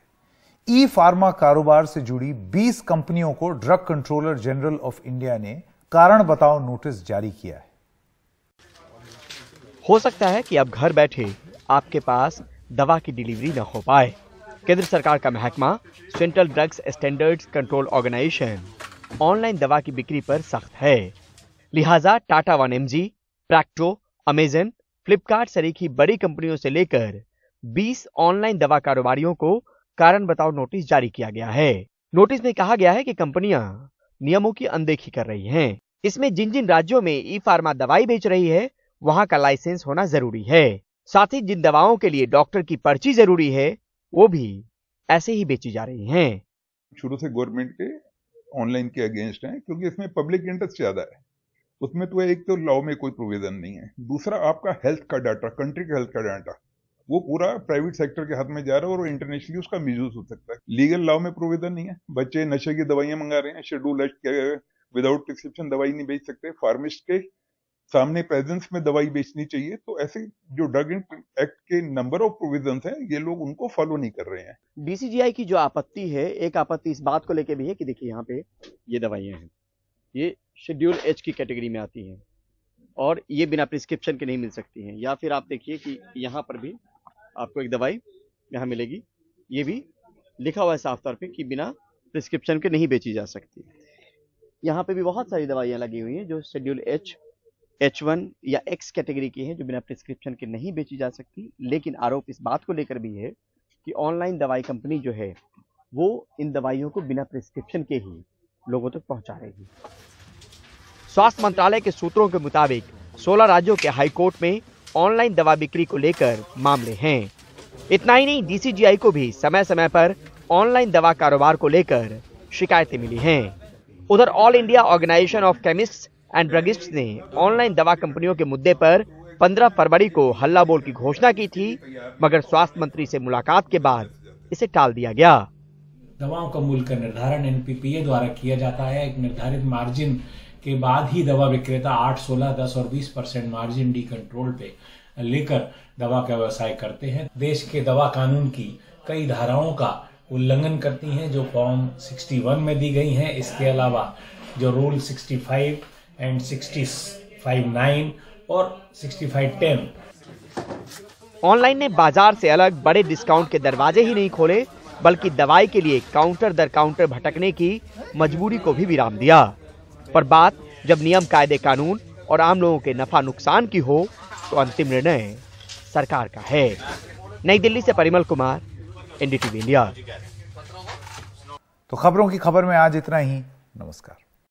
ई फार्मा कारोबार से जुड़ी 20 कंपनियों को drug controller general of India ने कारण बताओ नोटिस जारी किया है। हो सकता है कि अब घर बैठे आपके पास दवा की डिलीवरी न हो पाए। केंद्र सरकार का महकमा central drugs standards control organisation online दवा की बिक्री पर सख्त है। लिहाजा टाटा 1mg, प्रैक्टो, अमेजन, फ्लिपकार्ट सरीखी बड़ी कंपनियों से लेकर 20 ऑनलाइन दवा कारोबारियों को कारण बताओ नोटिस जारी किया गया है। नोटिस में कहा गया है कि कंपनियां नियमों की अनदेखी कर रही हैं। इसमें जिन जिन राज्यों में ई फार्मा दवाई बेच रही है वहां का लाइसेंस होना जरूरी है। साथ ही जिन दवाओं के लिए डॉक्टर की पर्ची जरूरी है वो भी ऐसे ही बेची जा रही हैं। शुरू से गवर्नमेंट के ऑनलाइन के अगेंस्ट हैं, क्योंकि इसमें पब्लिक इंटरेस्ट ज्यादा है। उसमें तो एक तो लॉ में कोई प्रोविजन नहीं है, दूसरा आपका हेल्थ का डाटा, कंट्री का हेल्थ का डाटा, वो पूरा प्राइवेट सेक्टर के हाथ में जा रहा है और इंटरनेशनली उसका मिसयूज हो सकता है। लीगल लॉ में प्रोविजन नहीं है। बच्चे नशे की दवाइयां मंगा रहे हैं, शेड्यूल एक्ट के विदाउट प्रिस्क्रिप्शन दवाई नहीं बेच सकते। फार्मिस्ट के सामने प्रेजेंस में दवाई बेचनी चाहिए। तो ऐसे जो ड्रग एक्ट के नंबर ऑफ प्रोविजंस हैं, ये लोग उनको फॉलो नहीं कर रहे हैं। डीसीजीआई की जो आपत्ति है, एक आपत्ति इस बात को लेकर भी है कि देखिए यहाँ पे ये दवाइयां हैं, ये शेड्यूल एच की कैटेगरी में आती हैं और ये बिना प्रिस्क्रिप्शन के नहीं मिल सकती हैं। या फिर आप देखिए कि यहाँ पर भी आपको एक दवाई यहाँ मिलेगी, ये भी लिखा हुआ है साफ तौर पे कि बिना प्रिस्क्रिप्शन के नहीं बेची जा सकती। यहाँ पे भी बहुत सारी दवाइयाँ लगी हुई हैं जो शेड्यूल एच, H1 या X कैटेगरी की हैं, जो बिना प्रिस्क्रिप्शन के नहीं बेची जा सकती। लेकिन आरोप इस बात को लेकर भी है कि ऑनलाइन दवाई कंपनी जो है वो इन दवाइयों को बिना प्रिस्क्रिप्शन के ही लोगों तक पहुंचा रही है। स्वास्थ्य मंत्रालय के सूत्रों के मुताबिक 16 राज्यों के हाई कोर्ट में ऑनलाइन दवा बिक्री को लेकर मामले हैं। इतना ही नहीं, DCGI को भी समय समय पर ऑनलाइन दवा कारोबार को लेकर शिकायतें मिली हैं। उधर all India organisation of chemists and druggists ने ऑनलाइन दवा कंपनियों के मुद्दे पर 15 फरवरी को हल्ला बोल की घोषणा की थी, मगर स्वास्थ्य मंत्री से मुलाकात के बाद इसे टाल दिया गया। दवाओं का मूल्य का निर्धारण NPPA द्वारा किया जाता है। एक निर्धारित मार्जिन के बाद ही दवा विक्रेता 8, 16, 10 और 20% मार्जिन डी कंट्रोल पे लेकर दवा का व्यवसाय करते हैं। देश के दवा कानून की कई धाराओं का उल्लंघन करती हैं जो फॉर्म 61 में दी गई हैं। इसके अलावा जो रूल 65 एंड 65(9) और 65(10। ऑनलाइन ने बाजार से अलग बड़े डिस्काउंट के दरवाजे ही नहीं खोले, बल्कि दवाई के लिए काउंटर दर काउंटर भटकने की मजबूरी को भी विराम दिया। पर बात जब नियम, कायदे, कानून और आम लोगों के नफा नुकसान की हो तो अंतिम निर्णय सरकार का है। नई दिल्ली से परिमल कुमार, NDTV इंडिया। तो खबरों की खबर में आज इतना ही। नमस्कार।